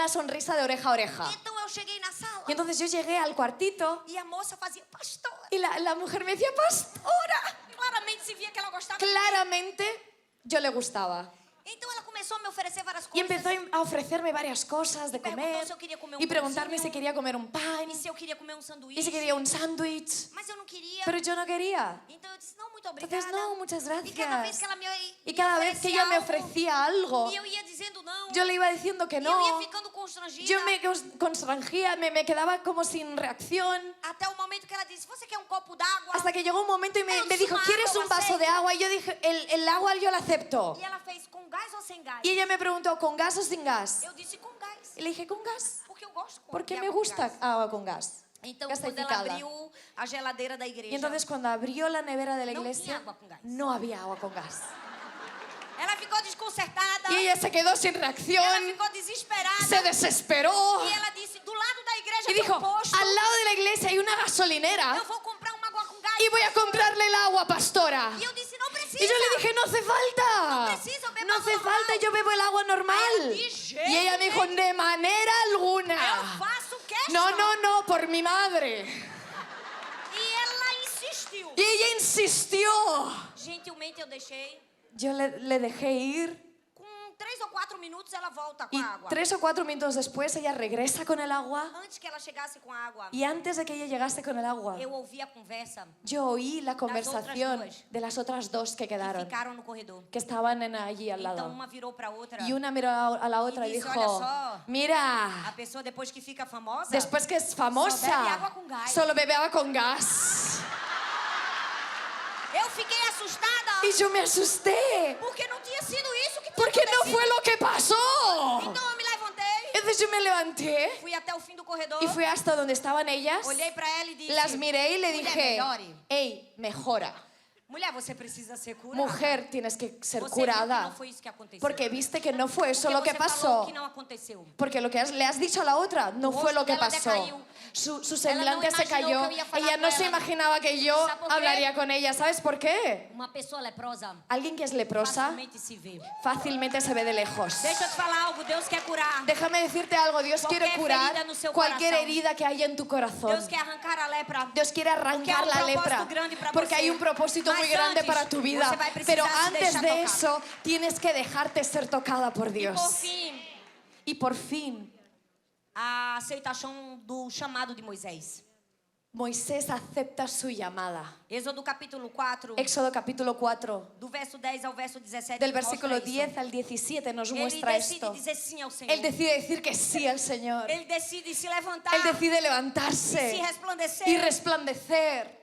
sonrisa de oreja a oreja. Então eu cheguei na sala Y entonces yo llegué al cuartito e a moça fazia, pastora. y la mujer me decía, pastora, Claramente se via que ela gostava. claramente yo le gustaba. Então ela começou a me oferecer várias Y coisas. empezó a ofrecerme varias cosas de Preguntó comer si yo quería comer un y preguntarme pancillo. si quería comer un pan E se eu queria comer um sanduíche. y si quería un sándwich. Mas eu não queria. Pero yo no quería. Então eu disse, não, muito obrigada. Entonces, no, muchas E cada vez gracias. que ela me Y cada vez que ella me algo, ofrecía algo, e eu ia dizendo não. yo le iba diciendo que E eu ia no. ficando constrangida. Yo me constrangía, me quedaba como sin reacción. Até o momento que ela disse, você quer um copo d'água? Hasta que llegó un momento y Pero me dijo, suma ¿quieres agua, un vaso aceite. de agua? Y yo dije, el agua yo la acepto. E ela fez com gás ou sem gás? Y ella me preguntó, ¿con gas o sin gas? Eu disse com gás. Y le dije, con gas. Porque eu gosto com Porque de me água com gusta gás. agua con gas. Então, quando ela Gasificada. abriu a geladeira da igreja, Y entonces cuando abrió la nevera de la No iglesia, tenía agua con gas. no había agua con gas. ela ficou desconcertada. Y ella se quedó sin Ela reacción, ficou desesperada. se desesperó E ela disse, do lado da igreja y tem dijo, um posto. al lado de la iglesia hay una gasolinera Eu vou comprar uma água com gás. y voy a comprarle el agua, pastora. E eu disse, não precisa. Y yo le dije, no hace falta. No preciso, beba No hace agua falta, normal. yo bebo el agua normal. Ay, de jeito Y ella me dijo, de manera Eu alguna. faço questão. No, por mi madre. E ela insistiu. Y ella insistió. Gentilmente eu deixei. Yo le dejé ir Com 3 ou 4 minutos ela volta com y a água. 3 o 4 minutos después ella regresa con el agua. Antes que ela chegasse com a água, Y antes de que ella llegase con el agua, eu ouvi a conversa yo oí la conversación otras dos. de las otras dos que que quedaron, ficaram no corredor. que estaban allí al Então lado. uma virou para outra. Y una miró a la otra y dice, dijo, "Olha só, mira, A pessoa depois que fica famosa, después que es Solo bebe famosa, agua con gas. solo bebe agua con gas. eu fiquei assustada. Y yo me asusté, Porque não tinha sido isso que tinha porque no acontecido. fue lo que pasó. Então eu me levantei, Entonces yo me levanté fui até o fim do corredor, y fui hasta donde estaban ellas, olhei para ela e disse, las miré y le "Mulher, dije, melhore." hey, mejora. Mulher, você precisa ser curada. Mujer, tienes que ser Você viu que curada. não foi isso que aconteceu. Porque viste que no fue eso Porque lo que você falou pasó. que não aconteceu. Porque lo que le has dicho a la otra no fue lo que dela pasó. decaiu. Su Ela não semblante se imaginou cayó. que eu ia falar Ella com no se ela. imaginaba que yo Sabe por quê? hablaría con ella. ¿Sabes por qué? Uma pessoa leprosa Alguien que es leprosa facilmente se vê. fácilmente se ve de lejos. Deixa eu te falar algo, Deus quer curar. Déjame decirte algo, Dios Cualquier quiere curar ferida no seu cualquier corazón. herida que haya en tu corazón. Deus quer arrancar a lepra. Dios quiere arrancar Porque hay la un lepra propósito grande para porque você. hay un propósito Mas muy grande antes, para tu vida. você vai precisar Pero se antes deixar de tocar. eso tienes que dejarte ser tocada por E por Dios. fim, Y por fin a aceitação do chamado de Moisés. Moisés acepta su llamada. Êxodo capítulo 4, Éxodo capítulo 4, do verso 10 ao verso 17. del mostra versículo isso. 10 al 17 nos Ele muestra decide esto. dizer sim ao Senhor. Él decide decir que sí al Señor. Ele decide se levantar Él decide e se levantarse resplandecer. y resplandecer.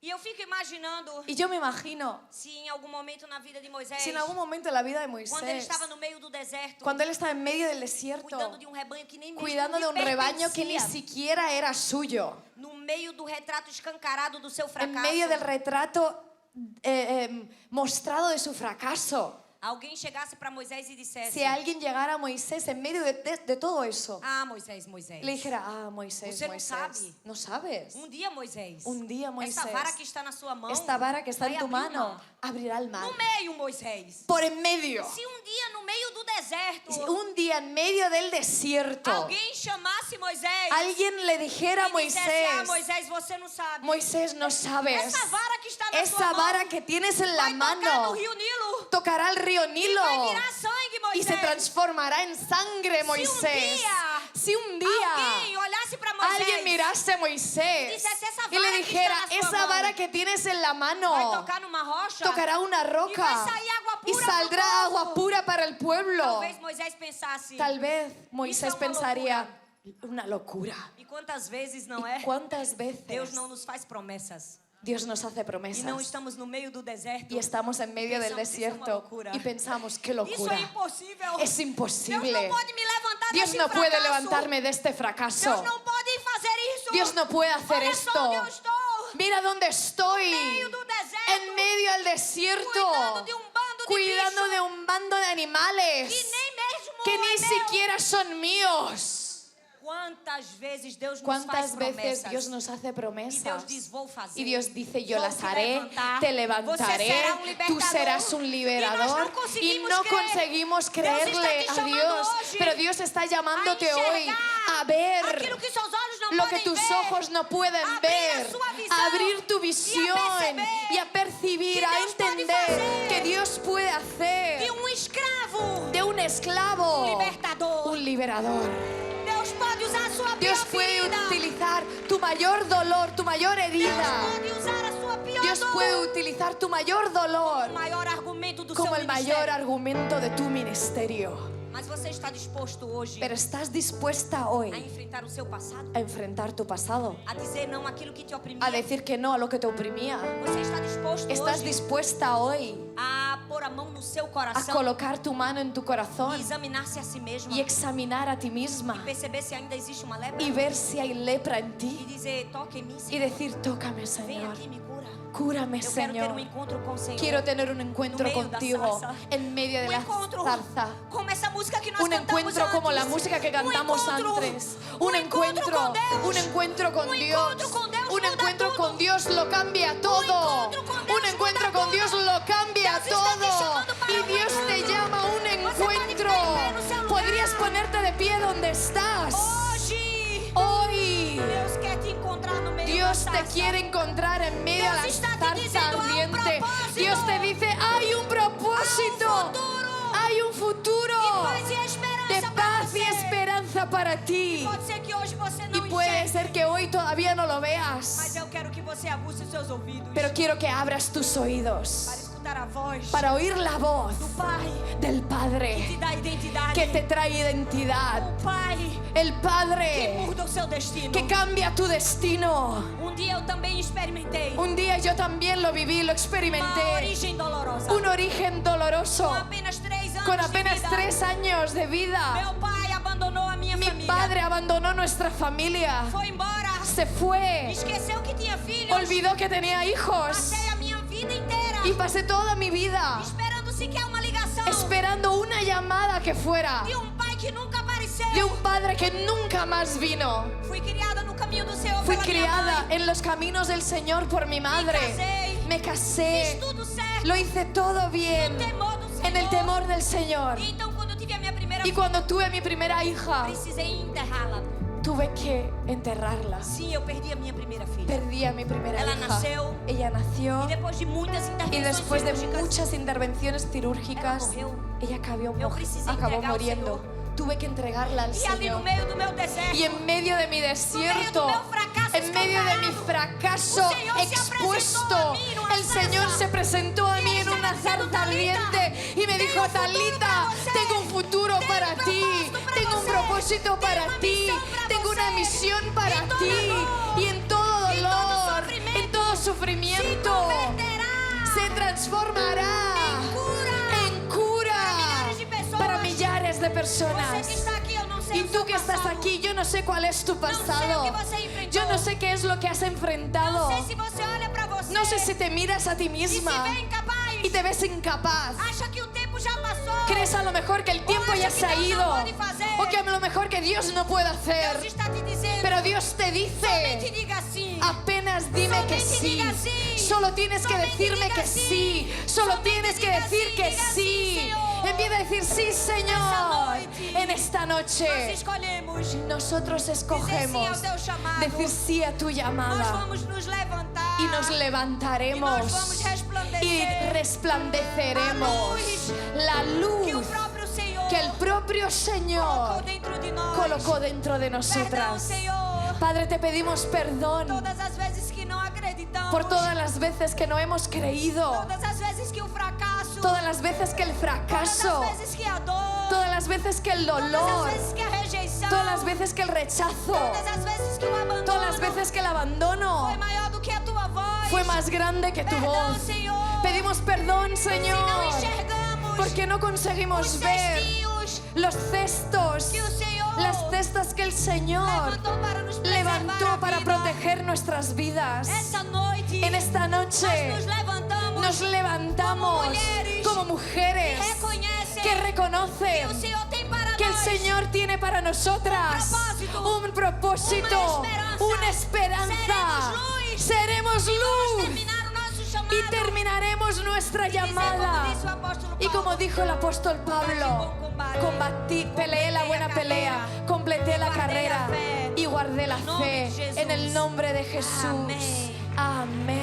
E eu fico imaginando Y yo me imagino, se em algum momento na vida de Moisés, si en algún momento en la vida de quando ele Moisés, estava no meio do deserto, cuando él estaba en medio del desierto, cuidando de um rebanho que nem mesmo cuidando lhe de un rebaño que ni pertencia, siquiera era suyo, no meio do retrato escancarado do seu en fracasso, medio del retrato mostrado de su fracaso. alguém chegasse para Moisés e dissesse: Si alguien llegara a Moisés en medio de todo eso, Ah, Moisés, Moisés. le dijera, ah, Moisés, Você não Moisés, sabe. no sabes. Dia, Moisés. Dia, Moisés. Essa vara que está na sua mão. Esta vara que está vai en tu abrir o mano mar. abrirá el mar. No meio, Moisés. Por en medio. Se dia no meio do deserto, Si un día en medio del desierto, alguém chamasse Moisés alguien le dijera a e dissesse: Ah, Moisés, Moisés, você não sabe. Moisés, no sabes, Essa vara que está na sua esa mão vara que tienes en la vai tocar no mano rio Nilo tocará el río e Nilo vai virar sangue, y Moisés. se transformará en sangre, Moisés. Si un día alguém olhasse para Moisés alguien mirase a Moisés dissesse, "Essa y le vara que dijera, está na sua esa mão vara que tienes en la vai mano tocar numa rocha tocará una e vai roca sair água y pura saldrá pro agua povo." pura para el pueblo. Talvez Moisés pensasse: Tal vez Moisés Isso é uma pensaría, una locura. E quantas vezes não é? ¿Y cuántas veces Deus não nos faz promessas. Dios nos hace E não promesas estamos no meio do deserto. y estamos en medio del Pensamos, "Isso é uma desierto loucura." y pensamos, qué Isso locura? é impossível. Es Deus imposible. não pode me levantar Dios desse no puede fracasso. levantarme de este Deus fracaso. não pode fazer isso. Dios no puede hacer Olha esto. só onde eu estou. Mira dónde estoy. meio do deserto. En medio del desierto. Cuidando de un bando de Cuidando bichos de un bando de animales Que nem mesmo que é ni meu. siquiera son míos. Quantas vezes Deus nos ¿Cuántas faz veces promessas? Dios nos hace E promesas? Deus diz: vou fazer. Y Dios dice, yo Vou las te haré, levantar, te você levantaré, será tú serás un liberador. Y no conseguimos creerle a Dios, pero Dios está llamándote hoy a ver aquilo que seus olhos não lo que podem tus ver. ojos no pueden Abrir a ver, sua visão a abrir tu e a visión perceber y a percibir, que a Deus pode entender fazer que Dios puede hacer De escravo, de un esclavo libertador. un liberador. Deus pode usar a sua Dios pior puede ferida. utilizar tu mayor dolor, tu mayor herida. Deus pode usar a sua pior Dios dor. puede utilizar tu mayor dolor O maior argumento do como seu el mayor ministério. argumento de tu ministerio. Mas você está disposto hoje Pero estás dispuesta a hoy enfrentar o seu passado? a enfrentar tu pasado, A dizer não àquilo que te oprimia? a decir que no a lo que te oprimía. Você está disposto Estás hoje dispuesta hoy a pôr a mão no seu a coração colocar tu mano en tu e corazón examinar-se a si mesma y examinar a ti misma perceber se ainda existe uma lepra y ver si hay lepra en e ti dizer: toque em mim, y Senhor. decir, tócame, Vem Señor, aqui e me cura. cúrame, Eu quero ter Señor. encontro com o Senhor. Quiero tener un encuentro No medio da contigo zarza. en medio de la encontro zarza. como essa música que nós Un cantamos encuentro antes. como la música que cantamos encontro, antes. Un encuentro com Deus. un encuentro con Un Dios. encontro con Deus Un muda encuentro tudo. con Dios lo cambia todo. encontro con Deus Un encuentro muda con tudo. Dios lo cambia Deus está te todo. chamando para Y um Dios te encontro. llama a un pode encuentro. ficar de pé no seu lugar. Podrías ponerte de pie donde estás. Hoje, Hoy Deus quer te encontrar no meio Dios da te sarça. quiere encontrar en medio de la Deus está te zarza diciendo, "Hay un ardiente". propósito. Dios te dice, hay un propósito. futuro. Hay un futuro De paz e esperança de para paz y você. esperanza para ti. Pode ser que hoje você Y não puede enxergue, ser que hoy todavía no lo mas veas, eu quero que você aguce os seus ouvidos pero quiero que abras tus para oídos escutar a voz para oír la voz do Pai del que Padre te dá identidade. que te trae identidad. O Pai El que Padre muda o seu destino. que cambia tu destino. Dia eu também experimentei Un día yo también lo viví, lo uma experimenté. origem dolorosa. Un origen doloroso. Com apenas 3 anos Con apenas de vida, 3 años de vida, meu pai abandonou a minha mi família. padre abandonó nuestra familia. Foi embora. Se fue. Esqueceu que tinha filhos. Olvidó que tenía hijos. Passei a minha vida inteira Y pasé toda mi vida esperando sequer uma ligação esperando una llamada que fuera de pai que nunca apareceu. de un padre que nunca más vino. Fui criada no caminho do Senhor Fui pela minha criada mãe. en los caminos del Señor por mi madre. Me casé. Fiz tudo certo. Lo hice todo bien No temor do Senhor. en el temor del Señor. Então, quando eu tive a minha primeira Y cuando tuve mi primera hija, precisei enterrá-la. tuve que enterrarla. Sim, eu perdi a minha primeira filha. Perdí a mi primera Ela hija. nasceu. Ella nació E depois de muitas y intervenções después de cirúrgicas, muchas intervenciones quirúrgicas, Ela morreu. ella Eu precisei acabó entregar ao muriendo. Tuve que entregarla al e ali no Señor. meio do meu deserto, Y en medio de mi desierto, meu fracasso en medio de mi escancarado, fracaso o Señor se expuesto, apresentou a mí numa el Señor zarza. se presentó a Y mí Él en estaba una diciendo, zarza ardiente y me tengo dijo, un futuro Talita, para você. tengo un futuro Tengo para un ti, propósito para tengo un você. propósito Tengo para una ti, misión para tengo una você. misión para En toda ti. dor, Y en todo en todo dolor, sufrimiento, en todo se sufrimiento, converterá se transformará en cura milhares de pessoas. para millares de Você personas. que está aqui, eu não sei Y o tú seu que estás passado. aquí, yo no sé cuál es tu Não sei o pasado. que você enfrentou. Yo no sé qué es lo que has enfrentado. Não sei se você olha para você No sé si te miras a ti e se misma vê incapaz. y te ves incapaz. Acha que o tempo já passou. Crees a lo mejor que el tiempo ya se ha ido. O que a lo mejor que Dios no puede Deus hacer. está te dizendo. Pero Dios te Somente dice, diga sim. apenas dime que Solamente sí. diga sí. Solo tienes que Solamente decirme diga que sí. sí. Solo Solamente tienes que diga decir sí, que diga sí, sí. Señor. Empieza a decir sí, Esta Señor. noite, En esta Nós noche escolhemos nosotros dizer sim escogemos ao teu chamado. decir sí a tu Nós llamada. vamos nos levantar. Y nos E levantaremos nós vamos resplandecer y resplandeceremos la que o luz próprio Senhor que el propio colocou Señor dentro de nós. colocó dentro de Perdão, nosotras. Senhor, Padre, te pedimos perdón todas as vezes que não acreditamos. por todas las veces que no hemos creído, Todas as vezes que o fracasso. todas las veces que el Todas fracaso, as vezes que a dor. todas las veces que el Todas dolor, as vezes que a rejeição. todas las veces que el rechazo, Todas as vezes que o abandono. todas las veces que el abandono Foi maior do que a tua voz. fue más grande que tu Perdão, voz. Senhor. Pedimos perdón, Se não Señor, enxergamos porque no os conseguimos ver cestinhos los cestos, que o Senhor las cestas que el Señor levantou para nos preservar levantó a para vida. proteger nuestras vidas. Esta noite, En esta nós noche nos levantamos nos levantamos como mujeres que reconhecem que reconocen que o Senhor tem para que el nós Señor tiene para nosotras un propósito, una esperanza. Seremos luz terminar o nosso chamado. y terminaremos nuestra dizer como llamada. disse o apóstolo Y como Paulo, dijo el apóstol Pablo, combatí, peleé la buena pelea, completé la carrera y guardé la fe en el nombre de Jesús. Amén.